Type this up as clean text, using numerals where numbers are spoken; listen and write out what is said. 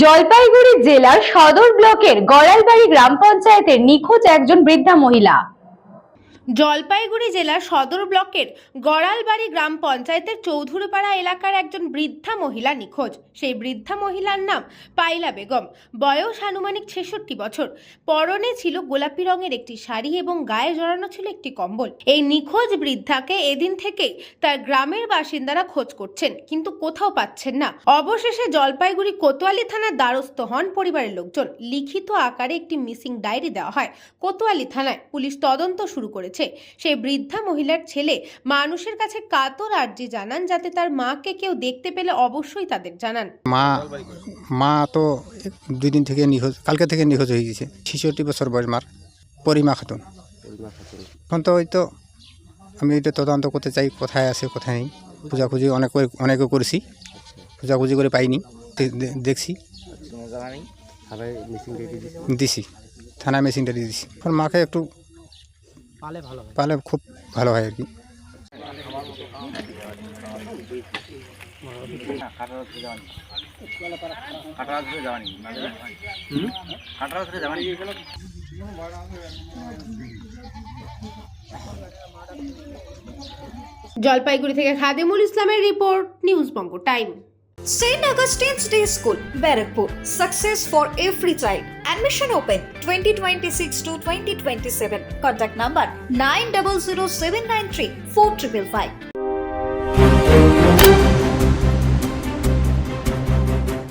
জলপাইগুড়ি জেলার সদর ব্লকের গড়ালবাড়ি গ্রাম পঞ্চায়েতের নিখোঁজ একজন বৃদ্ধা মহিলা। জলপাইগুড়ি জেলার সদর ব্লকের গড়ালবাড়ি গ্রাম পঞ্চায়েতের চৌধুরীপাড়া এলাকার একজন বৃদ্ধা মহিলা নিখোঁজ। সেই বৃদ্ধা মহিলার নাম পাইলা বেগম। বয়স আনুমানিক ৬৬ বছর। পরনে ছিল গোলাপি রঙের একটি শাড়ি এবং গায়ে জড়ানো ছিল একটি কম্বল। এই নিখোঁজ বৃদ্ধাকে এদিন থেকেই তার গ্রামের বাসিন্দারা খোঁজ করছেন, কিন্তু কোথাও পাচ্ছেন না। অবশেষে জলপাইগুড়ি কোতোয়ালি থানার দ্বারস্থ হন পরিবারের লোকজন। লিখিত আকারে একটি মিসিং ডায়েরি দেওয়া হয়। কোতোয়ালি থানায় পুলিশ তদন্ত শুরু করেছে। সেই বৃদ্ধা মহিলার ছেলে মানুষের কাছে কাতর আর্জি জানান যাতে তার মাকে কেউ দেখতে পেলে অবশ্যই তাদের জানান। মা তো 2 দিন থেকে নিখোঁজ, কালকে থেকে নিখোঁজ হয়ে গেছে। 66 বছর বয়স মার, পরিমা খাতুন। এখন তো হয়তো আমি এটা তদন্ত করতে চাই, কোথায় আছে কোথায় নেই। খোঁজাখুঁজি অনেকে করেছি, খোঁজাখুঁজি করে পাইনি, দেখছি দিছি, থানায় মেশিনটা দিয়ে দিছি। এখন মাকে একটু পালে খুব ভালো হয় আর কি। জলপাইগুড়ি থেকে খাদিমুল ইসলামের report, news Banga time. St. Augustine's Day School, Barakpur. Success for every child. Admission open 2026 to 2027. Contact number 900793 4555.